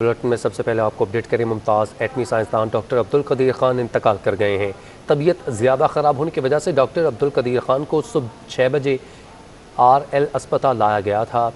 Bulletin में सबसे पहले आपको अपडेट करें। मुमताज़ एटमी साइंसदान डॉक्टर अब्दुल कदीर खान इंतकाल कर गए हैं। तबीयत ज़्यादा ख़राब होने की वजह से डॉक्टर अब्दुल कदीर खान को सुबह 6 बजे RL अस्पताल लाया गया था।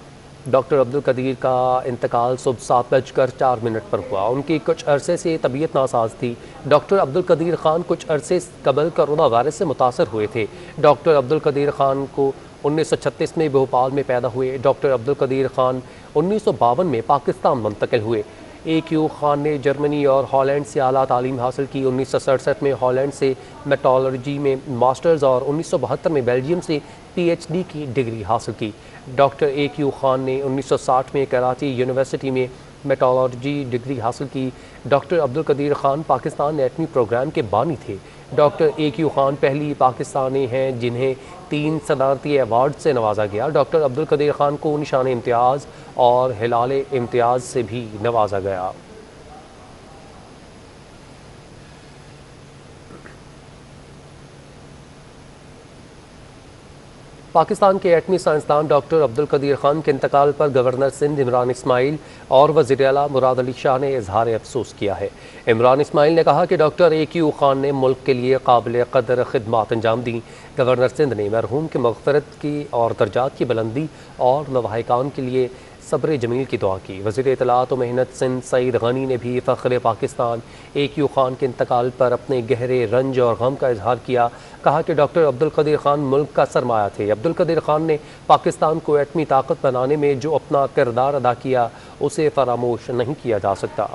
डॉक्टर अब्दुल कदीर का इंतकाल सुबह 7:04 पर हुआ। उनकी कुछ अरसे से तबीयत नासाज थी। डॉक्टर अब्दुल कदीर खान कुछ अरसे कबल कोरोना वायरस से मुतासर हुए थे। डॉक्टर अब्दुल कदीर खान को 1936 में भोपाल में पैदा हुए। डॉक्टर अब्दुल कदीर खान 1952 में पाकिस्तान मुंतकिल हुए। AQ खान ने जर्मनी और हॉलैंड से आला तालीम हासिल की। 1967 में हॉलैंड से मेटोलॉजी में मास्टर्स और 1972 में बेल्जियम से PhD की डिग्री हासिल की। डॉक्टर AQ खान ने 1960 में कराची यूनिवर्सिटी में मेटोलॉजी डिग्री हासिल की। डॉक्टर अब्दुल कदीर खान पाकिस्तान एटमी प्रोग्राम के बानी थे। डॉक्टर AQ खान पहली पाकिस्तानी हैं जिन्हें 3 सदारती अवार्ड से नवाजा गया। डॉक्टर अब्दुल कदीर खान को निशान इम्तियाज़ और हिलाल इम्तियाज़ से भी नवाजा गया। पाकिस्तान के एटमी साइंसदान डॉक्टर अब्दुल कदीर खान के इंतकाल पर गवर्नर सिंध इमरान इस्माइल और वज़ीर आला मुराद अली शाह ने इजहार अफसोस किया है। इमरान इस्माइल ने कहा कि डॉक्टर AQ खान ने मुल्क के लिए काबिल कदर खिदमात अंजाम दी। गवर्नर सिंध ने मरहूम के मग़फ़िरत की और दर्जात की बुलंदी और लवाहिकान के लिए सब्र जमील की दुआ की। वज़ीर इत्तलात व मेहनत सिंध सईद गनी ने भी फ़ख्र पाकिस्तान AQ खान के इंतकाल पर अपने गहरे रंज और गम का इजहार किया। कहा कि डॉक्टर अब्दुल कदीर खान मुल्क का सरमाया थे। अब्दुल कदीर खान ने पाकिस्तान को एटमी ताकत बनाने में जो अपना किरदार अदा किया उसे फरामोश नहीं किया जा सकता।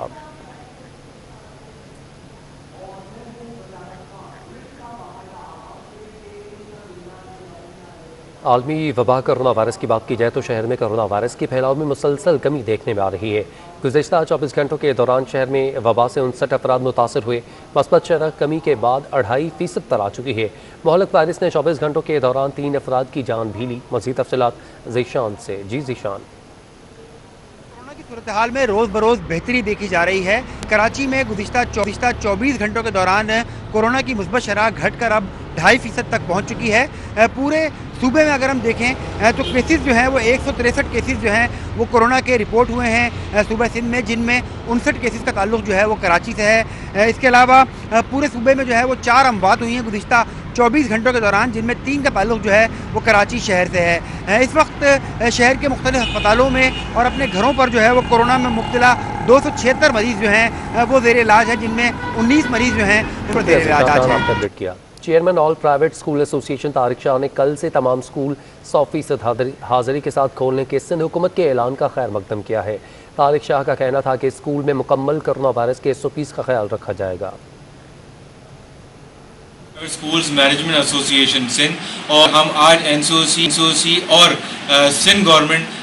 आलमी वबा कोरोना वायरस की बात की जाए तो शहर में कोरोना वायरस के फैलाव में मुसलसल कमी देखने में आ रही है। गुज़िश्ता 24 घंटों के दौरान शहर में वबा से 59 अफराद मुतासर हुए। मस्बत शरह कमी के बाद 2.5% पर आ चुकी है। मोहलक वायरस ने 24 घंटों के दौरान 3 अफराद की जान भी ली। मज़ीद तफसीलात ज़ीशान से। जी ज़ीशान। सूरत हाल में रोज़ बरोज़ बेहतरी देखी जा रही है। कराची में गुज़िश्ता 24 घंटों के दौरान कोरोना की मुस्बत शरह घटकर अब 2.5% तक पहुंच चुकी है। पूरे सूबे में अगर हम देखें तो केसेस जो हैं वो 163 केसेस जो हैं वो कोरोना के रिपोर्ट हुए हैं सूबा सिंध में, जिनमें 59 केसेस का ताल्लुक जो है वो कराची से है। इसके अलावा पूरे सूबे में जो है वो 4 अमवात हुई हैं गुज़िश्ता 24 घंटों के दौरान, जिनमें 3 का ताल्लुक जो है वो कराची शहर से है। इस वक्त शहर के मुख्तलिफ अस्पतालों में और अपने घरों पर जो है वो कोरोना में मुब्तला 276 मरीज़ जो हैं वो ज़ेर इलाज है, जिनमें 19 मरीज़ जो हैं वो ज़ेर इलाज है। Chairman all private school association Tariq Shah ने कल से तमाम स्कूल 100% हाज़िरी के साथ खोलने के सिंध हुकूमत के ऐलान का खैर मकदम किया है। तारिक शाह का कहना था कि स्कूल में मुकम्मल कोरोना वायरस के SOPs का ख्याल रखा जाएगा। स्कूल्स मैनेजमेंट एसोसिएशन सिंध और हम आज NSOC और सिंध गवर्नमेंट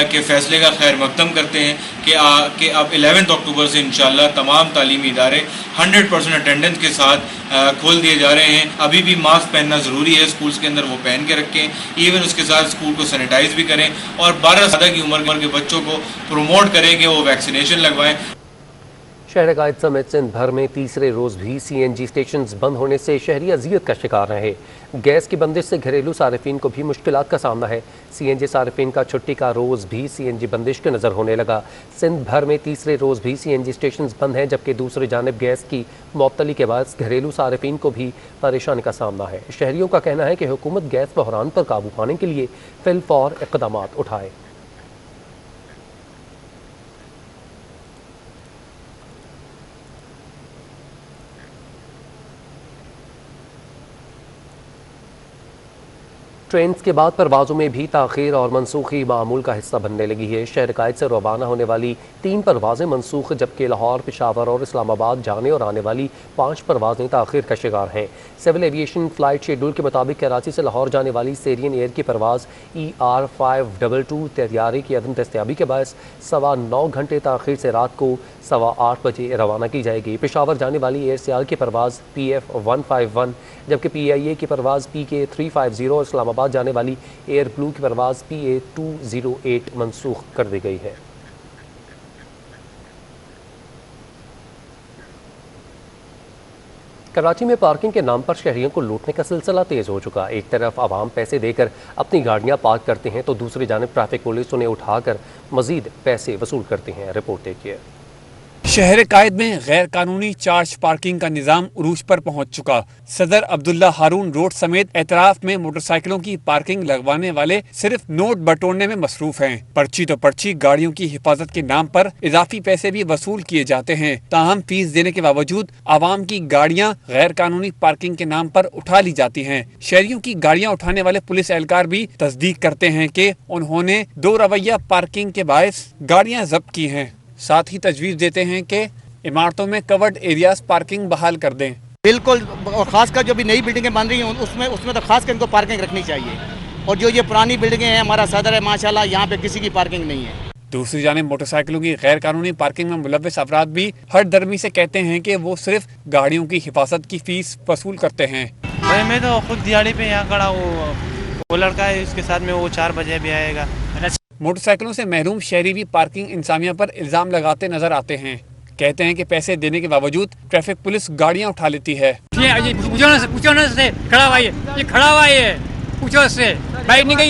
के फैसले का खैर मकदम करते हैं कि अब 11 अक्टूबर से इंशाल्लाह तमाम तालीमी इदारे 100% अटेंडेंस के साथ खोल दिए जा रहे हैं। अभी भी मास्क पहनना ज़रूरी है, स्कूल्स के अंदर वो पहन के रखें। इवन उसके साथ स्कूल को सैनिटाइज भी करें और 12 साल की उम्र के बच्चों को प्रमोट करें कि वो वैक्सीनेशन लगवाएं। शहर कायद समेत सिंध भर में तीसरे रोज़ भी CNG स्टेशन बंद होने से शहरी अजियत का शिकार रहे। गैस की बंदिश से घरेलू सार्फिन को भी मुश्किलात का सामना है। CNG सार्फिन का छुट्टी का रोज़ भी CNG बंदिश के नज़र होने लगा। सिंध भर में तीसरे रोज़ भी CNG स्टेशन बंद हैं, जबकि दूसरी जानिब गैस की मुअत्तली के बाद घरेलू सार्फिन को भी परेशानी का सामना है। शहरियों का कहना है कि हुकूमत गैस बहरान पर काबू पाने के लिए फिलफौर इक़दाम उठाए। ट्रेन के बाद परवाज़ों में भी ताख़ीर और मनसूखी मामूल का हिस्सा बनने लगी है। शहर कायद से रवाना होने वाली 3 परवाज़ें मनसूख, जबकि लाहौर, पेशावर और इस्लामाबाद जाने और आने वाली 5 परवाज़ें ताख़ीर का शिकार हैं। सिविल एविएशन फ़्लाइट शेड्यूल के मुताबिक कराची से लाहौर जाने वाली सेरियन एयर की परवाज़ ER522 तैयारी की अदम दस्तयाबी के बायस 9.25 घंटे ताख़ीर से रात को 8:15 बजे रवाना की जाएगी। पेशावर जाने वाली एयर सियाल की परवाज़ PF151, जबकि PIA की परवाज़ PK350 और इस्लामाबाद जाने वाली एयर ब्लू की परवाज़ PA208 मनसूख कर दी गई है। कराची में पार्किंग के नाम पर शहरियों को लूटने का सिलसिला तेज हो चुका। एक तरफ आवाम पैसे देकर अपनी गाड़ियां पार्क करते हैं तो दूसरी जानब ट्रैफिक पुलिस उन्हें उठाकर मजीद पैसे वसूल करते हैं। रिपोर्ट देखिए। शहर कायद में गैर कानूनी चार्ज पार्किंग का निजाम उरूज पर पहुंच चुका। सदर अब्दुल्ला हारून रोड समेत एतराफ में मोटरसाइकिलों की पार्किंग लगवाने वाले सिर्फ नोट बटोरने में मसरूफ हैं। पर्ची तो पर्ची, गाड़ियों की हिफाजत के नाम पर इजाफी पैसे भी वसूल किए जाते हैं। ताहम फीस देने के बावजूद आवाम की गाड़ियां गैर कानूनी पार्किंग के नाम पर उठा ली जाती हैं। शहरियों की गाड़ियां उठाने वाले पुलिस एहलकार भी तस्दीक करते हैं कि उन्होंने दो रवैया पार्किंग के बायस गाड़ियां जब्त की हैं। साथ ही तजवीज़ देते हैं कि इमारतों में कवर्ड एरियाज पार्किंग बहाल कर दें। बिल्कुल, और खासकर जो भी नई बिल्डिंगें बन रही हैं उसमें तो खासकर इनको पार्किंग रखनी चाहिए। और जो ये पुरानी बिल्डिंगें हैं, हमारा सदर है माशाल्लाह, यहाँ पे किसी की पार्किंग नहीं है। दूसरी जानिब मोटरसाइकिलों की गैर कानूनी पार्किंग में मुलव्वस अफराद भी हर दर्मी से कहते हैं कि वो सिर्फ गाड़ियों की हिफाजत की फीस वसूल करते हैं। भाई मैं तो खुद दिहाड़ी पे यहाँ खड़ा हूँ, वो लड़का है उसके साथ में, वो 4 बजे भी आएगा। मोटरसाइकिलों से महरूम शहरी भी पार्किंग इंतजामिया पर इल्जाम लगाते नजर आते हैं। कहते हैं कि पैसे देने के बावजूद ट्रैफिक पुलिस गाड़ियां उठा लेती है।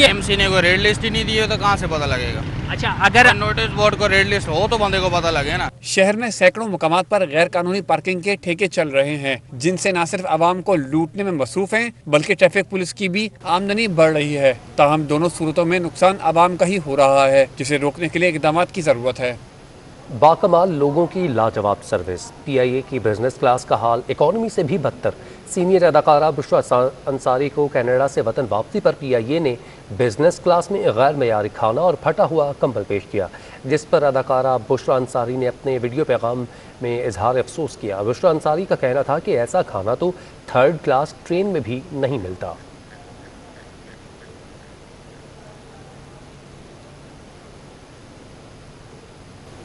एमसी ने कोई रेड लिस्ट ही नहीं दी है तो कहाँ से पता लगेगा? अच्छा, अगर नोटिस बोर्ड को रेड लिस्ट हो तो बंदे को पता लगे ना। शहर में सैकड़ों मुकामात पर गैर कानूनी पार्किंग के ठेके चल रहे हैं, जिनसे न सिर्फ आवाम को लूटने में मसरूफ हैं, बल्कि ट्रैफिक पुलिस की भी आमदनी बढ़ रही है। ताहम दोनों सूरतों में नुकसान आवाम का ही हो रहा है, जिसे रोकने के लिए इक़दामात की जरूरत है। बाकमाल लोगों की लाजवाब सर्विस। PIA की बिजनेस क्लास का हाल इकॉनमी से भी बदतर। सीनियर अदाकारा बुशरा अंसारी को कनाडा से वतन वापसी पर PIA ने बिजनेस क्लास में गैर मयारी खाना और फटा हुआ कंबल पेश किया, जिस पर अदाकारा बुशरा अंसारी ने अपने वीडियो पैगाम में इजहार अफसोस किया। बुशरा अंसारी का कहना था कि ऐसा खाना तो 3rd क्लास ट्रेन में भी नहीं मिलता।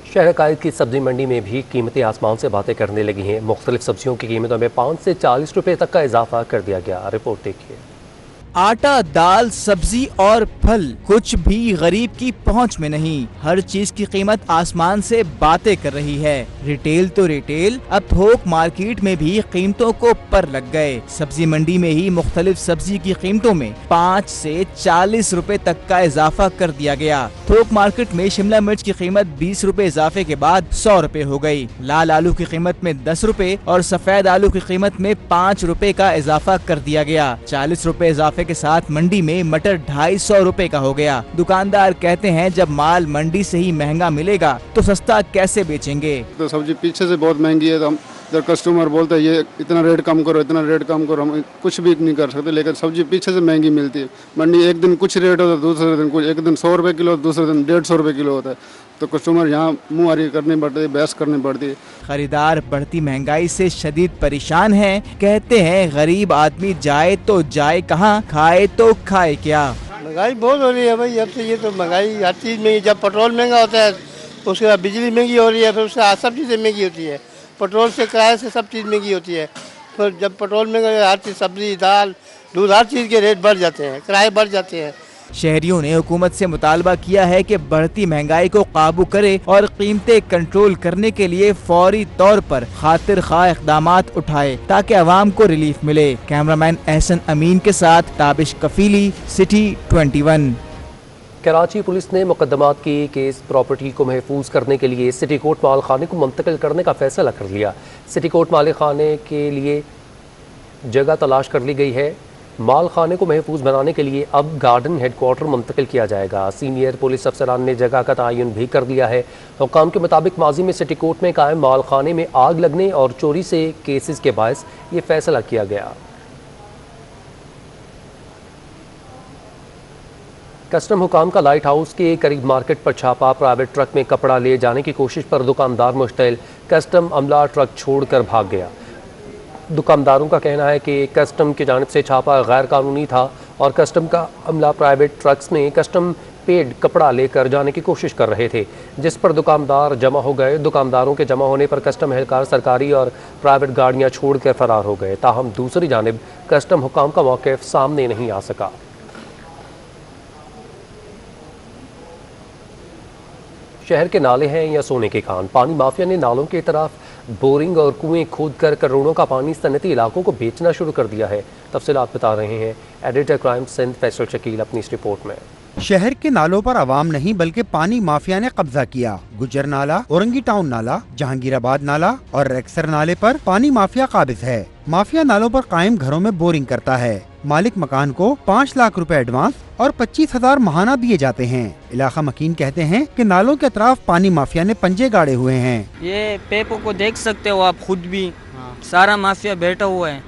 शहर कायद की सब्जी मंडी में भी कीमतें आसमान से बातें करने लगी हैं। मुख्तलिफ सब्जियों की कीमतों में 5 से 40 रुपए तक का इजाफा कर दिया गया। रिपोर्ट देखिए। आटा, दाल, सब्जी और फल कुछ भी गरीब की पहुंच में नहीं। हर चीज की कीमत आसमान से बातें कर रही है। रिटेल तो रिटेल, अब थोक मार्केट में भी कीमतों को पर लग गए। सब्जी मंडी में ही मुख्तलिफ सब्जी की कीमतों में 5 से 40 रुपए तक का इजाफा कर दिया गया। थोक मार्केट में शिमला मिर्च की कीमत 20 रुपए इजाफे के बाद 100 रुपए हो गई। लाल आलू की कीमत में 10 रुपए और सफेद आलू की कीमत में 5 रुपए का इजाफा कर दिया गया। 40 रुपए इजाफे के साथ मंडी में मटर 250 रुपए का हो गया। दुकानदार कहते हैं जब माल मंडी से ही महंगा मिलेगा तो सस्ता कैसे बेचेंगे। तो सब्जी पीछे से बहुत महंगी है, तो हम जब कस्टमर बोलते हैं ये इतना रेट कम करो, इतना रेट कम करो, हम कुछ भी नहीं कर सकते। लेकिन सब्जी पीछे से महंगी मिलती है। मंडी एक दिन कुछ रेट होता है, दूसरे दिन कुछ, एक दिन 100 रुपए किलो, दूसरे दिन 150 रुपए किलो होता है। तो कस्टमर यहाँ मुँहमारी करनी पड़ती है, बहस करनी पड़ती है। खरीदार बढ़ती महंगाई से शदीद परेशान हैं। कहते हैं गरीब आदमी जाए तो जाए कहाँ, खाए तो खाए क्या। महंगाई बहुत हो रही है भाई, अब तो ये तो महंगाई हर चीज़ में। जब पेट्रोल महंगा होता है उसके बाद बिजली महंगी हो रही है, फिर उससे सब चीज़ें महंगी होती है। पेट्रोल से, किराए से सब चीज़ महंगी होती है। फिर जब पेट्रोल महंगा, हर चीज़, सब्जी, दाल, दूध, हर चीज़ के रेट बढ़ जाते हैं, किराए बढ़ जाते हैं। शहरियों ने हुकूमत से मुतालबा किया है कि बढ़ती महंगाई को काबू करे और कीमतें कंट्रोल करने के लिए फौरी तौर पर खातिर खा इक़दामात उठाए ताकि अवाम को रिलीफ मिले। कैमरामैन एहसन अमीन के साथ ताबिश कफीली, सिटी 21। कराची पुलिस ने मुकदमात की केस प्रॉपर्टी को महफूज करने के लिए सिटी कोर्ट माल खाने को मुंतकिल करने का फैसला कर लिया। सिटी कोर्ट माल खाने के लिए जगह तलाश कर ली गई है। माल खाने को महफूज बनाने के लिए अब गार्डन हेडक्वार्टर मुंतकिल किया जाएगा। सीनियर पुलिस अफसरान ने जगह का तयन भी कर दिया है। हुकाम के मुताबिक माजी में सिटी कोर्ट में कायम माल खाने में आग लगने और चोरी से केसेस के बायस ये फैसला किया गया। कस्टम हुकाम का लाइट हाउस के करीब मार्केट पर छापा। प्राइवेट ट्रक में कपड़ा ले जाने की कोशिश पर दुकानदार मुश्तइल। कस्टम अमला ट्रक छोड़कर भाग गया। दुकानदारों का कहना है कि कस्टम की जानिब से छापा गैर कानूनी था और कस्टम का अमला प्राइवेट ट्रक्स में कस्टम पेड कपड़ा लेकर जाने की कोशिश कर रहे थे, जिस पर दुकानदार जमा हो गए। दुकानदारों के जमा होने पर कस्टम एहलकार सरकारी और प्राइवेट गाड़ियां छोड़कर फरार हो गए। ताहम दूसरी जानिब कस्टम हुकाम का मौक़िफ़ सामने नहीं आ सका। शहर के नाले हैं या सोने के खान। पानी माफिया ने नालों की तरफ बोरिंग और कुएं खोदकर करोड़ों का पानी सनती इलाकों को बेचना शुरू कर दिया है। तफसीलात बता रहे हैं एडिटर क्राइम सिंध फैसल शकील अपनी इस रिपोर्ट में। शहर के नालों पर आवाम नहीं बल्कि पानी माफिया ने कब्जा किया। गुजर नाला, औरंगी टाउन नाला, जहांगीराबाद नाला और रेक्सर नाले पर पानी माफिया काबिज है। माफिया नालों पर कायम घरों में बोरिंग करता है। मालिक मकान को 5 लाख रुपए एडवांस और 25,000 महाना दिए जाते हैं। इलाका मकीन कहते हैं कि नालों के अतराफ पानी माफिया ने पंजे गाड़े हुए हैं। ये पेपो को देख सकते हो आप खुद भी, सारा माफिया बैठा हुआ है,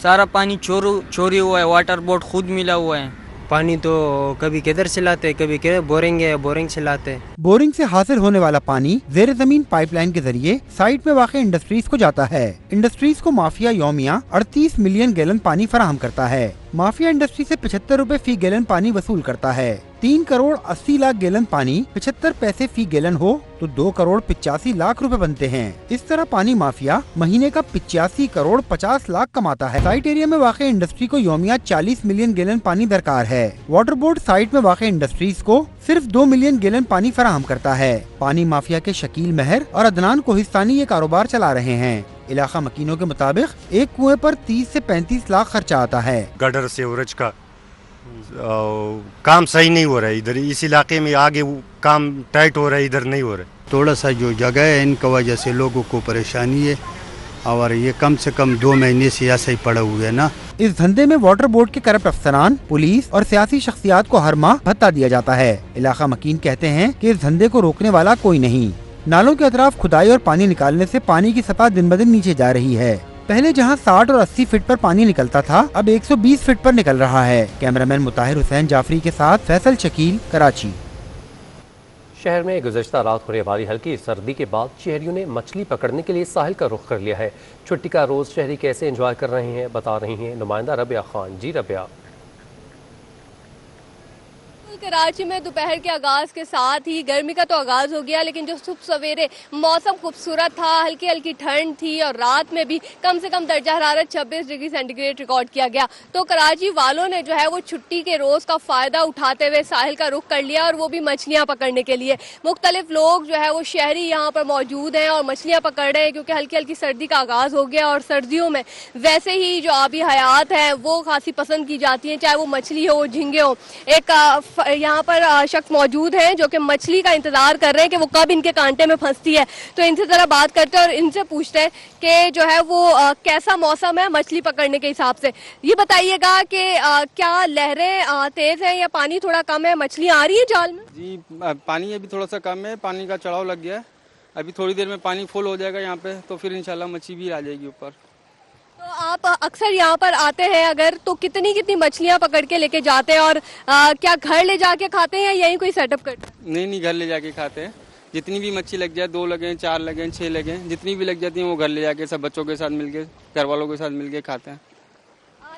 सारा पानी चोरी हुआ है, वाटर बोर्ड खुद मिला हुआ है। पानी तो कभी किधर से लाते, कभी किधर बोरिंग से लाते। बोरिंग से हासिल होने वाला पानी जेर जमीन पाइपलाइन के जरिए साइट में वाक़ इंडस्ट्रीज को जाता है। इंडस्ट्रीज को माफिया यौमिया 38 मिलियन गैलन पानी फराहम करता है। माफिया इंडस्ट्री से 75 रुपए फी गैलन पानी वसूल करता है। 3 करोड़ 80 लाख गैलन पानी 75 पैसे फी गैलन हो तो 2 करोड़ 85 लाख रुपए बनते हैं। इस तरह पानी माफिया महीने का 85 करोड़ 50 लाख कमाता है। साइट एरिया में वाक़ इंडस्ट्री को यौमिया 40 मिलियन गैलन पानी दरकार है। वाटर बोर्ड साइट में वाक़ इंडस्ट्रीज को सिर्फ 2 मिलियन गैलन पानी फराहम करता है। पानी माफिया के शकील महर और अदनान कोहिस्तानी ये कारोबार चला रहे हैं। इलाका मकीनों के मुताबिक एक कुएं पर 30 से 35 लाख खर्चा आता है। गटर सीवरेज का काम सही नहीं हो रहा है इधर, इस इलाके में आगे काम टाइट हो रहा है, इधर नहीं हो रहा है। थोड़ा सा जो जगह है इनकी वजह से लोगों को परेशानी है और ये कम से कम 2 महीने से ऐसा ही पड़ा हुआ है ना। इस धंधे में वाटर बोर्ड के करप्ट अफसरान, पुलिस और सियासी शख्सियात को हर माह भत्ता दिया जाता है। इलाका मकीन कहते हैं कि इस धंधे को रोकने वाला कोई नहीं। नालों के अतराफ खुदाई और पानी निकालने से पानी की सतह दिन ब दिन नीचे जा रही है। पहले जहां 60 और 80 फीट पर पानी निकलता था, अब 120 फीट पर निकल रहा है। कैमरामैन मुताहिर हुसैन जाफरी के साथ फैसल शकील, कराची। शहर में गुज़श्ता रात होने वाली हल्की सर्दी के बाद शहरियों ने मछली पकड़ने के लिए साहिल का रुख कर लिया है। छुट्टी का रोज़ शहरी कैसे एंजॉय कर रहे हैं बता रही हैं नुमाइंदा रबिया खान। जी रबिया। कराची में दोपहर के आगाज के साथ ही गर्मी का तो आगाज हो गया, लेकिन जो सुबह सवेरे मौसम खूबसूरत था, हल्की हल्की ठंड थी और रात में भी कम से कम दर्जा हरारत 26 डिग्री सेंटीग्रेड रिकॉर्ड किया गया। तो कराची वालों ने जो है वो छुट्टी के रोज का फायदा उठाते हुए साहिल का रुख कर लिया और वो भी मछलियां पकड़ने के लिए। मुख्तलिफ लोग जो है वो शहरी यहाँ पर मौजूद हैं और मछलियां पकड़ रहे हैं, क्योंकि हल्की हल्की सर्दी का आगाज हो गया और सर्दियों में वैसे ही जो आबी हयात है वो खासी पसंद की जाती है, चाहे वो मछली हो, झींगे हो। एक यहाँ पर शख्स मौजूद हैं जो कि मछली का इंतजार कर रहे हैं कि वो कब इनके कांटे में फंसती है। तो इनसे जरा बात करते हैं और इनसे पूछते हैं कि जो है वो कैसा मौसम है मछली पकड़ने के हिसाब से। ये बताइएगा कि क्या लहरें तेज हैं या पानी थोड़ा कम है, मछली आ रही है जाल में? जी पानी अभी थोड़ा सा कम है, पानी का चढ़ाव लग गया है। अभी थोड़ी देर में पानी फुल हो जाएगा यहाँ पे, तो फिर इंशाल्लाह मछली भी आ जाएगी ऊपर। तो आप अक्सर यहाँ पर आते हैं अगर, तो कितनी मछलियाँ पकड़ के लेके जाते हैं और क्या घर ले जाके खाते हैं या यहीं कोई सेटअप करते हैं? नहीं, घर ले जाके खाते हैं। जितनी भी मच्छी लग जाए, 2 लगे, 4 लगे, 6 लगे, जितनी भी लग जाती है वो घर ले जाके सब बच्चों के साथ मिलके, घर वालों के साथ मिलके खाते हैं।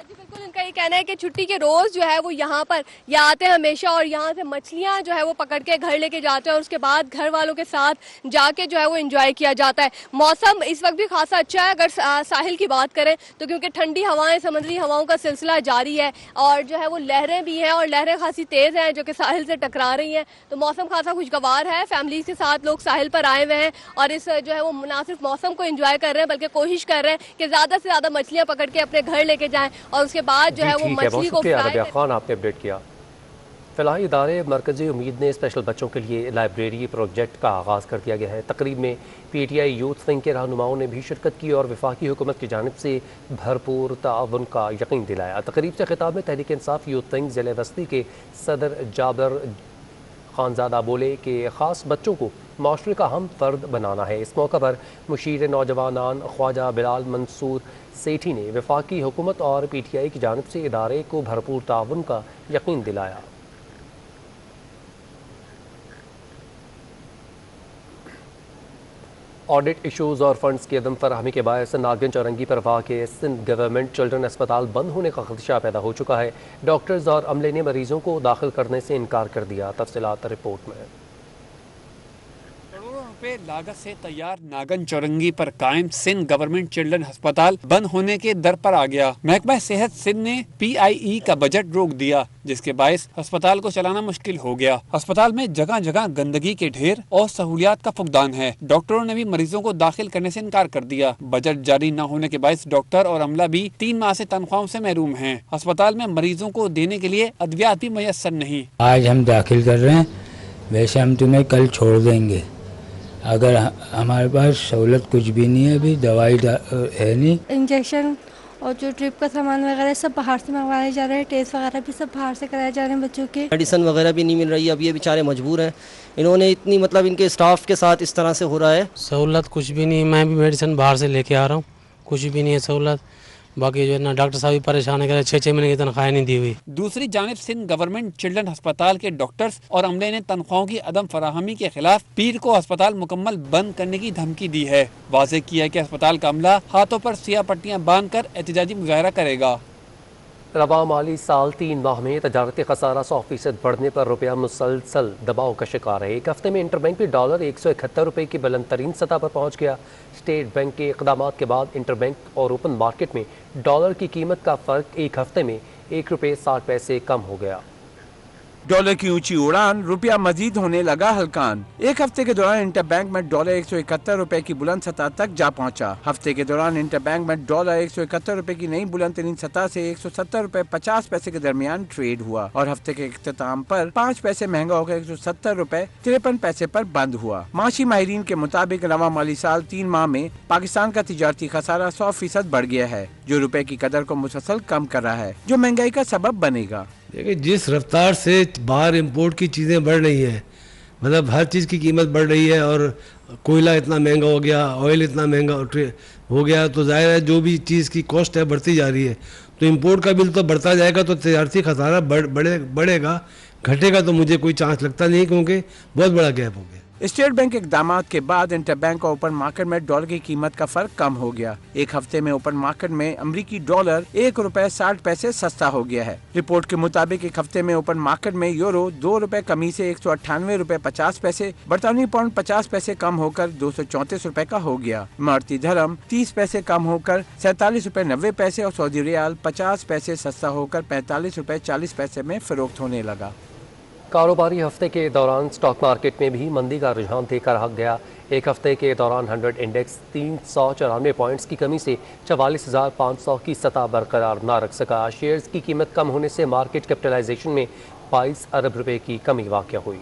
जी बिल्कुल, इनका ये कहना है कि छुट्टी के रोज जो है वो यहाँ पर या आते हैं हमेशा और यहाँ से मछलियाँ जो है वो पकड़ के घर लेके जाते हैं और उसके बाद घर वालों के साथ जाके जो है वो एंजॉय किया जाता है। मौसम इस वक्त भी खासा अच्छा है अगर साहिल की बात करें तो, क्योंकि ठंडी हवाएं, समुद्री हवाओं का सिलसिला जारी है और जो है वो लहरें भी हैं और लहरें खासी तेज हैं जो कि साहिल से टकरा रही हैं। तो मौसम खासा खुशगवार है, फैमिली के साथ लोग साहिल पर आए हुए हैं और इस जो है वो मुनासिब मौसम को एंजॉय कर रहे हैं, बल्कि कोशिश कर रहे हैं कि ज्यादा से ज्यादा मछलियाँ पकड़ के अपने घर लेके जाएं और उसके बाद जो है वो मछली को रबिया खान आपने अपडेट किया। फिलहाल इदारे मरकज़ी उम्मीद ने स्पेशल बच्चों के लिए लाइब्रेरी प्रोजेक्ट का आगाज़ कर दिया गया है। तकरीब में PTI यूथ विंग के रहनुमाओं ने भी शिरकत की और वफाकी हुकूमत की जानिब से भरपूर ताउन का यकीन दिलाया। तकरीब से खिताब में तहरीक इंसाफ यूथ विंग ज़िले वस्ती के सदर जाबर खानजादा बोले कि ख़ास बच्चों को माशरे का हम फर्द बनाना है। इस मौका पर मुशीर नौजवानान ख्वाजा बिलाल मंसूर सेठी ने वफाकी हुकूमत और PTI की जानिब से इदारे को भरपूर ताउन का यकीन दिलाया। ऑडिट इशूज़ और फंड्स की अदम फराहमी के बायस नागन चौरंगी पर वाक़ सिंध गवर्नमेंट चिल्ड्रन अस्पताल बंद होने का खदशा पैदा हो चुका है। डॉक्टर्स और अमले ने मरीजों को दाखिल करने से इनकार कर दिया। तफसीलात रिपोर्ट में। रुपए लागत से तैयार नागन चौरंगी पर कायम सिंध गवर्नमेंट चिल्ड्रन अस्पताल बंद होने के दर पर आ गया। महकमा सेहत सिंध ने PIE का बजट रोक दिया, जिसके बायस अस्पताल को चलाना मुश्किल हो गया। अस्पताल में जगह जगह गंदगी के ढेर और सहूलियात का फुकदान है। डॉक्टरों ने भी मरीजों को दाखिल करने से इनकार कर दिया। बजट जारी न होने के बायस डॉक्टर और अमला भी 3 माह से तनख्वाहों से महरूम हैं। अस्पताल में मरीजों को देने के लिए अद्वियात भी मुयस्सर नहीं। आज हम दाखिल कर रहे हैं, वैसे हम तुम्हें कल छोड़ देंगे। अगर हमारे पास सहूलत कुछ भी नहीं है, अभी दवाई है नहीं। इंजेक्शन और जो ड्रिप का सामान वगैरह सब बाहर से मंगवाए जा रहे हैं, टेस्ट वगैरह भी सब बाहर से कराए जा रहे हैं बच्चों के। मेडिसिन वगैरह भी नहीं मिल रही है, अब ये बेचारे मजबूर हैं। इन्होंने इतनी मतलब इनके स्टाफ के साथ इस तरह से हो रहा है। सहूलत कुछ भी नहीं, मैं भी मेडिसिन बाहर से लेके आ रहा हूँ, कुछ भी नहीं है सहूलत। बाकी जो है ना, डॉक्टर साहब भी परेशान है, 6-6 महीने की तनख्वाह नहीं दी हुई। दूसरी जानिब सिंध गवर्नमेंट चिल्ड्रन अस्पताल के डॉक्टर्स और अमले ने तनख्वाहों की अदम फराहमी के खिलाफ पीर को अस्पताल मुकम्मल बंद करने की धमकी दी है। वाज़ेह किया है कि अस्पताल का अमला हाथों पर सियाह पट्टियां बांधकर एहतजाजी मुजाहरा करेगा। रवा माली साल 3 माह में तजारती खसारा 100% बढ़ने पर रुपया मुसलसल दबाव का शिकार है। एक हफ्ते में इंटरबैंक में डॉलर 171 रुपये की बुलंद तरीन सतह पर पहुँच गया। स्टेट बैंक के इक़दामात के बाद इंटरबैंक और ओपन मार्केट में डॉलर की कीमत का फ़र्क एक हफ्ते में 1 रुपये 60 पैसे कम हो गया। डॉलर की ऊंची उड़ान, रुपया मजीद होने लगा हलकान। एक हफ्ते के दौरान इंटरबैंक में डॉलर 171 रुपए की बुलंद सतह तक जा पहुंचा। हफ्ते के दौरान इंटरबैंक में डॉलर 171 रुपए की नई बुलंद तरीन सतह से 170 रुपए 50 पैसे के दरमियान ट्रेड हुआ और हफ्ते के इख्तिताम पर 5 पैसे महंगा होकर 170 रुपए 53 पैसे पर बंद हुआ। माशी माहिरीन के मुताबिक रवा माली साल 3 माह में पाकिस्तान का तिजारती खसारा 100% बढ़ गया है, जो रुपए की कदर को मुसलसल कम कर रहा है, जो महंगाई का सबब बनेगा। देखिए, जिस रफ्तार से बाहर इंपोर्ट की चीज़ें बढ़ रही हैं, मतलब हर चीज़ की कीमत बढ़ रही है और कोयला इतना महंगा हो गया, ऑयल इतना महंगा हो गया, तो जाहिर है जो भी चीज़ की कॉस्ट है बढ़ती जा रही है, तो इंपोर्ट का बिल तो बढ़ता जाएगा, तो तजारती खसारा बढ़ेगा। घटेगा तो मुझे कोई चांस लगता नहीं, क्योंकि बहुत बड़ा गैप हो गया। स्टेट बैंक के इक़दामात के बाद इंटरबैंक और ओपन मार्केट में डॉलर की कीमत का फर्क कम हो गया। एक हफ्ते में ओपन मार्केट में अमरीकी डॉलर 1 रुपए 60 पैसे सस्ता हो गया है। रिपोर्ट के मुताबिक एक हफ्ते में ओपन मार्केट में यूरो 2 रुपए कमी से 198 रुपए 50 पैसे, बरतानवी पाउंड 50 पैसे कम होकर 234 रुपए का हो गया। इमारती धर्म 30 पैसे कम होकर 47 रुपए 90 पैसे और सऊदी रियाल 50 पैसे सस्ता होकर 45 रुपए 40 पैसे में फरोख्त होने लगा। कारोबारी हफ्ते के दौरान स्टॉक मार्केट में भी मंदी का रुझान देखा रह गया। एक हफ्ते के दौरान 100 इंडेक्स 394 पॉइंट्स की कमी से 44,500 की सतह बरकरार न रख सका। शेयर्स की कीमत कम होने से मार्केट कैपिटलाइजेशन में 22 अरब रुपए की कमी वाक़या हुई।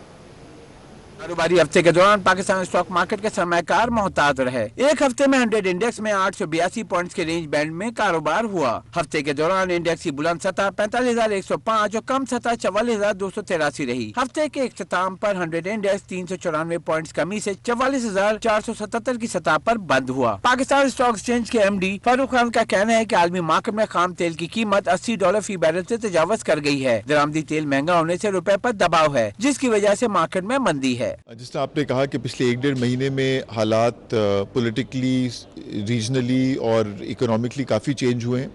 कारोबारी हफ्ते के दौरान पाकिस्तान स्टॉक मार्केट के सरमायाकार मोहतात रहे। एक हफ्ते में 100 इंडेक्स में 882 पॉइंट्स के रेंज बैंड में कारोबार हुआ। हफ्ते के दौरान इंडेक्स की बुलंद सतह 45,105 और कम सतह 44,283 रही। हफ्ते के इख्तिताम पर 100 इंडेक्स 394 पॉइंट्स कमी से 44,477 की सतह पर बंद हुआ। पाकिस्तान स्टॉक एक्सचेंज के MD फारूक खान का कहना है कि आलमी मार्केट में खाम तेल की कीमत $80 फी बैरल से तजावज कर गई है। दरामदी तेल महंगा होने से रुपए पर दबाव है, जिसकी वजह से मार्केट में मंदी है। जिस तरह आपने कहा कि पिछले 1-1.5 महीने में हालात पॉलिटिकली, रीजनली और इकोनॉमिकली काफ़ी चेंज हुए हैं।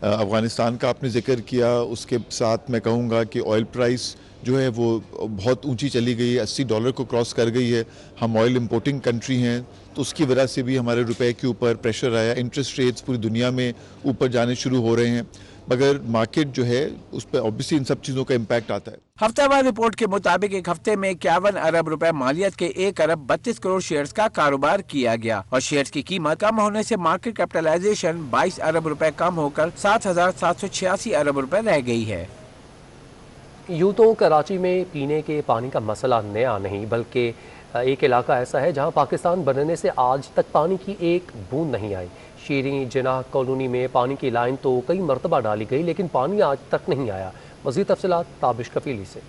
अफ़गानिस्तान का आपने जिक्र किया, उसके साथ मैं कहूँगा कि ऑयल प्राइस जो है वो बहुत ऊंची चली गई है, $80 को क्रॉस कर गई है। हम ऑयल इंपोर्टिंग कंट्री हैं, तो उसकी वजह से भी हमारे रुपए के ऊपर प्रेशर आया। इंटरेस्ट रेट्स पूरी दुनिया में ऊपर जाने शुरू हो रहे हैं, मगर मार्केट जो है उस पर ऑब्वियसली इन सब चीज़ों का इम्पैक्ट आता है। हफ्तावार रिपोर्ट के मुताबिक एक हफ्ते में 51 अरब रुपए मालियत के 1 अरब 32 करोड़ शेयर्स का कारोबार किया गया और शेयर्स की कीमत कम होने से मार्केट कैपिटलाइजेशन 22 अरब रुपए कम होकर 7,786 अरब रुपए रह गई है। यूं तो कराची में पीने के पानी का मसला नया नहीं, बल्कि एक इलाका ऐसा है जहां पाकिस्तान बनने से आज तक पानी की एक बूंद नहीं आई। शीरी जिनाह कॉलोनी में पानी की लाइन तो कई मरतबा डाली गई, लेकिन पानी आज तक नहीं आया। मज़ीद तफसीलात ताबिश कफीली से।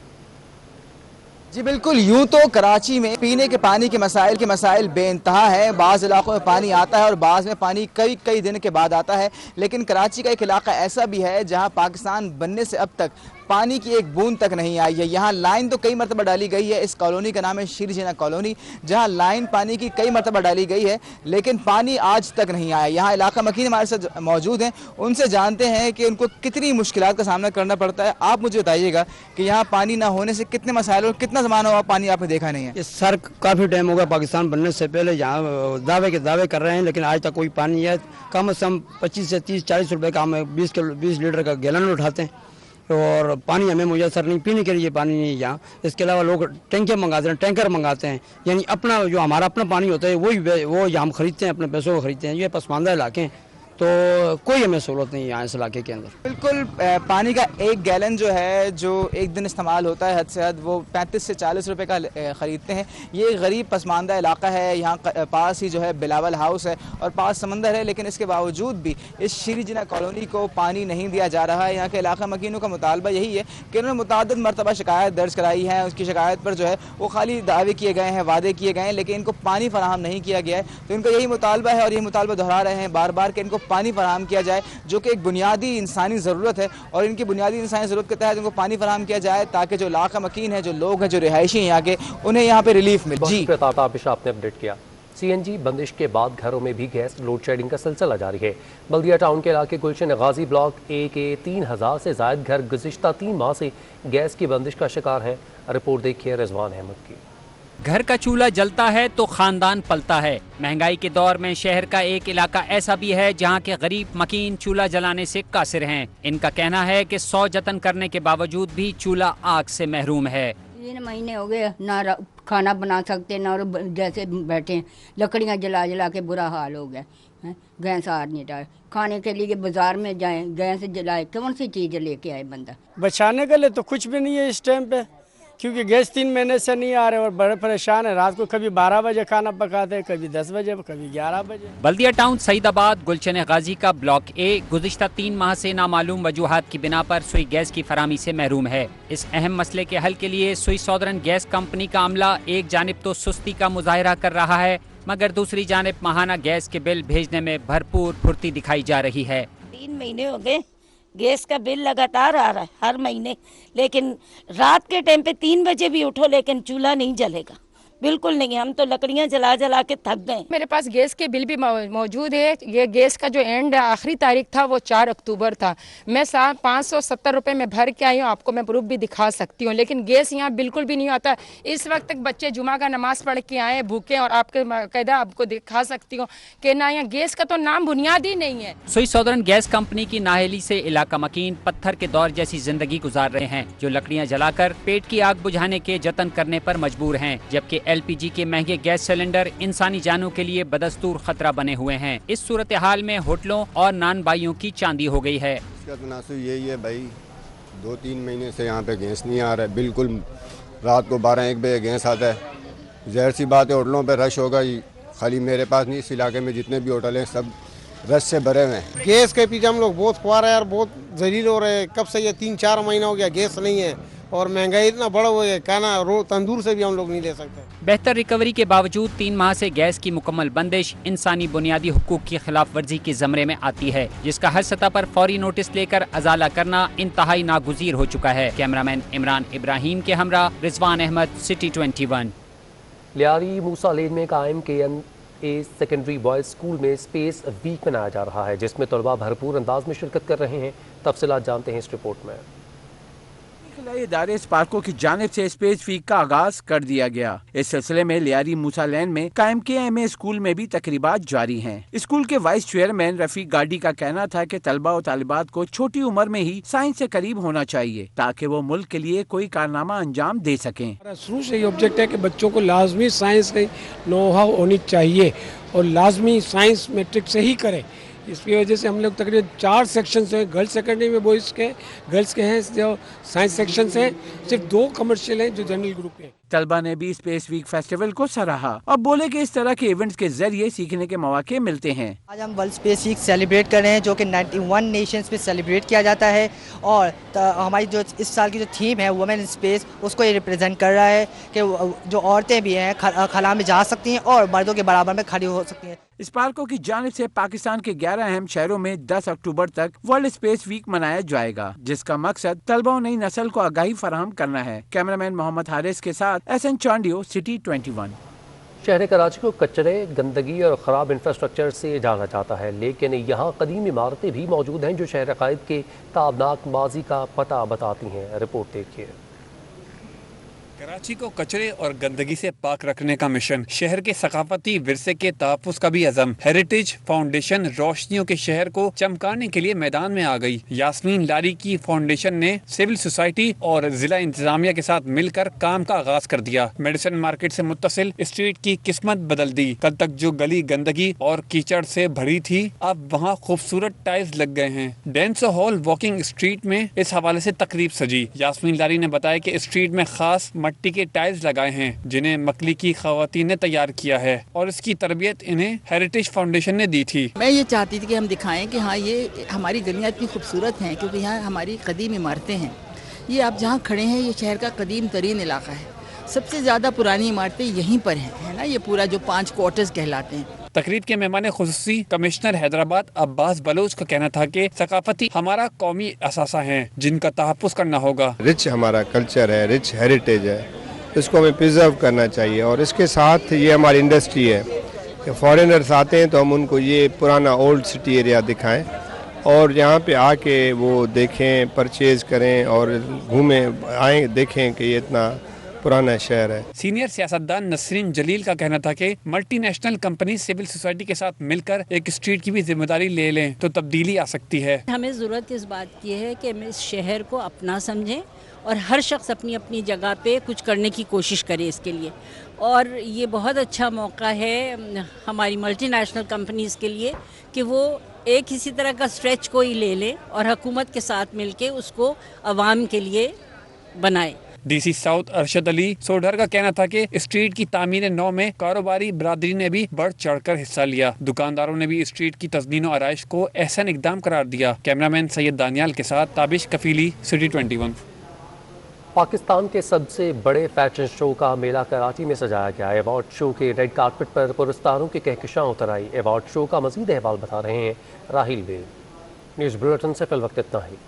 जी बिल्कुल, यूं तो कराची में पीने के पानी के मसाइल बेइंतहा है। बाज़ इलाकों में पानी आता है और बाज़ में पानी कई दिन के बाद आता है, लेकिन कराची का एक इलाका ऐसा भी है जहां पाकिस्तान बनने से अब तक पानी की एक बूंद तक नहीं आई है। यहाँ लाइन तो कई मरतबा डाली गई है। इस कॉलोनी का नाम है शीर जिना कॉलोनी, जहाँ लाइन पानी की कई मरतबा डाली गई है, लेकिन पानी आज तक नहीं आया। यहाँ इलाका मकीन हमारे साथ मौजूद हैं, उनसे जानते हैं कि उनको कितनी मुश्किलात का सामना करना पड़ता है। आप मुझे बताइएगा कि यहाँ पानी ना होने से कितने मसाइल और कितना ज़माना हुआ पानी आपने देखा नहीं है? इस सर काफ़ी टाइम हो गया, पाकिस्तान बनने से पहले यहाँ दावे कर रहे हैं, लेकिन आज तक कोई पानी है। कम से कम 25 से 30-40 रुपए का हम 20 लीटर का गैलन उठाते हैं और पानी हमें मुयसर नहीं, पीने के लिए पानी नहीं यहाँ। इसके अलावा लोग टैंकर मंगाते हैं, यानी अपना जो हमारा अपना पानी होता है वो हम खरीदते हैं, अपने पैसों को खरीदते हैं। ये पसमानदा इलाके हैं, तो कोई हमें सहूलत नहीं है यहाँ इस इलाके के अंदर। बिल्कुल पानी का एक गैलन जो है, जो एक दिन इस्तेमाल होता है हद से हद, वो 35 से 40 रुपए का ख़रीदते हैं। ये गरीब पसमानदा इलाका है, यहाँ पास ही जो है बिलावल हाउस है और पास समंदर है, लेकिन इसके बावजूद भी इस शीर जिना कॉलोनी को पानी नहीं दिया जा रहा है। यहाँ के इलाका मकीनों का मुतालबा यही है कि उन्होंने मुतअद्दिद मरतबा शिकायत दर्ज कराई है। उसकी शिकायत पर जो है वो खाली दावे किए गए हैं, वादे किए गए हैं, लेकिन इनको पानी फराहम नहीं किया गया है। तो इनका यही मुतालबा है और यही मुतालबा दोहरा रहे हैं बार बार कि इनको पानी फराहम किया जाए, जो कि एक बुनियादी इंसानी ज़रूरत है और इनकी बुनियादी इंसानी ज़रूरत के तहत इनको पानी फराहम किया जाए, ताकि जो इलाका मकीन है, जो लोग हैं, जो रिहायशी हैं यहाँ के, उन्हें यहाँ पे रिलीफ मिले। जी प्रताप आपने अपडेट किया। CNG बंदिश के बाद घरों में भी गैस लोड शेडिंग का सिलसिला जारी है। बल्दिया टाउन के इलाके गुलशन गाजी ब्लॉक A के 3000 से ज़ायद घर गुज़िश्ता 3 माह से गैस की बंदिश का शिकार हैं। रिपोर्ट देखिए रिजवान अहमद की। घर का चूल्हा जलता है तो खानदान पलता है। महंगाई के दौर में शहर का एक इलाका ऐसा भी है जहां के गरीब मकीन चूल्हा जलाने से कासिर हैं। इनका कहना है कि 100 जतन करने के बावजूद भी चूल्हा आग से महरूम है। 3 महीने हो गए, ना खाना बना सकते ना, जैसे बैठे लकड़ियां जला जला के बुरा हाल हो गया। गैस आ नहीं रहा, खाने के लिए बाजार में जाए गैस जलाए, कौन सी चीज़ लेके आए बंदा? बचाने के लिए तो कुछ भी नहीं है इस टाइम पे, क्योंकि गैस 3 महीने से नहीं आ रहे और बड़े परेशान है। रात को कभी 12 बजे खाना पकाते हैं, कभी 10 बजे, कभी 11 बजे। बल्दिया टाउन सईदाबाद गुलशन गाजी का ब्लॉक A गुज़िश्ता 3 माह से नामालूम वजूहात की बिना पर सुई गैस की फरामी से महरूम है। इस अहम मसले के हल के लिए सुई सौदरन गैस कंपनी का अमला एक जानिब तो सुस्ती का मुजाहरा कर रहा है, मगर दूसरी जानिब माहाना गैस के बिल भेजने में भरपूर फुर्ती दिखाई जा रही है। 3 महीने हो गए, गैस का बिल लगातार आ रहा है हर महीने, लेकिन रात के टाइम पे 3 बजे भी उठो लेकिन चूल्हा नहीं जलेगा, बिल्कुल नहीं। हम तो लकड़ियां जला जला के थक गए। मेरे पास गैस के बिल भी मौजूद है। ये गैस का जो एंड आखिरी तारीख था वो 4 अक्टूबर था। मैं 570 रुपये में भर के आई हूँ, आपको मैं प्रूफ भी दिखा सकती हूँ, लेकिन गैस यहाँ बिल्कुल भी नहीं आता। इस वक्त तक बच्चे जुमा का नमाज पढ़ के आए भूखे, और आपके कायदा आपको दिखा सकती हूँ कि ना यहाँ गैस का तो नाम बुनियाद ही नहीं है। सुई सौदरन गैस कंपनी की नाअहली से इलाका मकीन पत्थर के दौर जैसी जिंदगी गुजार रहे हैं, जो लकड़ियाँ जलाकर पेट की आग बुझाने के जतन करने पर मजबूर हैं, जबकि LPG के महंगे गैस सिलेंडर इंसानी जानों के लिए बदस्तूर खतरा बने हुए हैं। इस सूरत हाल में होटलों और नान बाइयों की चांदी हो गई है। इसका तनासुब यही है भाई, 2-3 महीने से यहाँ पे गैस नहीं आ रहा है, बिल्कुल रात को 12-1 बजे गैस आता है। ज़ाहिर सी बात है होटलों पे रश होगा ही, खाली मेरे पास नहीं, इस इलाके में जितने भी होटल हैं सब रश से भरे हुए हैं। गैस के पीछे हम लोग बहुत ख्वार है यार, बहुत जलील हो रहे हैं। कब से ये 3-4 महीना हो गया गैस नहीं है और महंगाई इतना बढ़ा हुआ है, खाना तंदूर से भी हम लोग नहीं ले सकते। बेहतर रिकवरी के बावजूद 3 माह से गैस की मुकम्मल बंदिश इंसानी बुनियादी हुकूक की खिलाफ वर्जी के ज़मरे में आती है, जिसका हर सतह पर फौरी नोटिस लेकर अजाला करना इंतहाई नागुज़ीर हो चुका है। कैमरामैन इमरान इब्राहिम के हमरा रिजवान अहमद, सिटी 21। लियारी मूसा लेन में कायम KNA सेकेंडरी बॉयज़ स्कूल में स्पेस वीक मनाया जा रहा है, जिसमें तलबा भरपूर अंदाज में शिरकत कर रहे हैं। तफसीलात जानते हैं इस रिपोर्ट में। इदारे स्पार्को की जानिब से स्पेस वीक का आगाज कर दिया गया। इस सिलसिले में लियारी मूसा लैन में कायम KMA स्कूल में भी तकरीबात जारी हैं। स्कूल के वाइस चेयरमैन रफीक गाड़ी का कहना था कि तलबा और तालिबात को छोटी उम्र में ही साइंस से करीब होना चाहिए, ताकि वो मुल्क के लिए कोई कारनामा अंजाम दे सकें। शुरू से ये ऑब्जेक्ट है कि बच्चों को लाजमी साइंस की नो हाउ होनी चाहिए और लाजमी साइंस मैट्रिक से ही करें। इसकी वजह से हम लोग तकरीबन 4 सेक्शन हैं, गर्ल्स सेकेंडरी में बॉयज़ के गर्ल्स के हैं जो साइंस सेक्शन हैं, सिर्फ 2 कमर्शियल हैं जो जनरल ग्रुप के हैं। तलबा ने भी स्पेस वीक फेस्टिवल को सराहा और बोले कि इस तरह के इवेंट्स के जरिए सीखने के मौके मिलते हैं। आज हम वर्ल्ड स्पेस वीक सेलिब्रेट कर रहे हैं, जो कि 91 नेशंस पे सेलिब्रेट किया जाता है, और हमारी जो इस साल की जो थीम है वुमेन इन स्पेस, उसको ये रिप्रेजेंट कर रहा है कि जो औरतें भी हैं खला में जा सकती हैं और मर्दों के बराबर में खड़ी हो सकती हैं। इस पार्कों की जानिब से पाकिस्तान के 11 अहम शहरों में 10 अक्टूबर तक वर्ल्ड स्पेस वीक मनाया जाएगा, जिसका मकसद तलबा और नई नस्ल को आगाही फराहम करना है। कैमरामैन मोहम्मद हारिस के साथ एसएन चांडियो, सिटी 21। शहर कराची को कचरे, गंदगी और ख़राब इंफ्रास्ट्रक्चर से जाना जाता है, लेकिन यहाँ कदीम इमारतें भी मौजूद हैं जो शहर कायद के ताबनाक माजी का पता बताती हैं। रिपोर्ट देखिए। कराची को कचरे और गंदगी से पाक रखने का मिशन, शहर के सकाफती विरसे के तहफ्फुज़ का भी अज़म। हेरिटेज फाउंडेशन रोशनियों के शहर को चमकाने के लिए मैदान में आ गई। यास्मीन लारी की फाउंडेशन ने सिविल सोसाइटी और जिला इंतजामिया के साथ मिलकर काम का आगाज कर दिया। मेडिसिन मार्केट से मुत्तसिल स्ट्रीट की किस्मत बदल दी। कल तक जो गली गंदगी और कीचड़ से भरी थी, अब वहाँ खूबसूरत टाइल्स लग गए हैं। डेंसो हॉल वॉकिंग स्ट्रीट में इस हवाले से तकरीब सजी। यास्मीन लारी ने बताया कि स्ट्रीट में खास मिट्टी के टाइल्स लगाए हैं, जिन्हें मकली की खवातीन ने तैयार किया है और इसकी तरबियत इन्हें हेरिटेज फाउंडेशन ने दी थी। मैं ये चाहती थी कि हम दिखाएं कि हाँ, ये हमारी गलियाँ इतनी खूबसूरत हैं क्योंकि यहाँ हमारी कदीम इमारतें हैं। ये आप जहाँ खड़े हैं, ये शहर का कदीम तरीन इलाका है। सबसे ज़्यादा पुरानी इमारतें यहीं पर हैं, है ना। ये पूरा जो 5 क्वार्टर्स कहलाते हैं। तकरीब के मेहमान खुसूसी कमिश्नर हैदराबाद अब्बास बलोच का कहना था कि सकाफती हमारा कौमी असासा है, जिनका तहफ़्फ़ुज़ करना होगा। रिच हमारा कल्चर है, रिच हेरिटेज है, इसको हमें प्रिजर्व करना चाहिए। और इसके साथ ये हमारी इंडस्ट्री है कि फॉरेनर्स आते हैं तो हम उनको ये पुराना ओल्ड सिटी एरिया दिखाएं और यहाँ पे आके वो देखें, परचेज़ करें और घूमें आएँ, देखें कि ये इतना पुराना शहर है। सीनियर सियासतदान नसरीन जलील का कहना था कि मल्टीनेशनल कंपनी सिविल सोसाइटी के साथ मिलकर एक स्ट्रीट की भी जिम्मेदारी ले लें तो तब्दीली आ सकती है। हमें ज़रूरत इस बात की है कि हम इस शहर को अपना समझें और हर शख्स अपनी अपनी जगह पे कुछ करने की कोशिश करे इसके लिए। और ये बहुत अच्छा मौका है हमारी मल्टीनेशनल कंपनीज़ के लिए कि वो एक इसी तरह का स्ट्रेच कोई ले लें और हुकूमत के साथ मिलके उसको आवाम के लिए बनाए। डीसी साउथ अरशद अली सोडर का कहना था कि स्ट्रीट की तामीर नौ में कारोबारी बरादरी ने भी बढ़ चढ़कर हिस्सा लिया। दुकानदारों ने भी स्ट्रीट की तज़मीन और आराइश को एहसन इकदाम करार दिया। कैमरामैन सैयद दानियाल के साथ ताबिश कफीली, सिटी 21। पाकिस्तान के सबसे बड़े फैशन शो का मेला कराची में सजाया गया। अवार्ड शो के रेड कार्पेट पर पुरस्कारों की कहकशां उतर आई। अवार्ड शो का मज़ीद अहवाल बता रहे हैं राहिल बेग। न्यूज़ बुलेटिन से फिल वक्त इतना ही।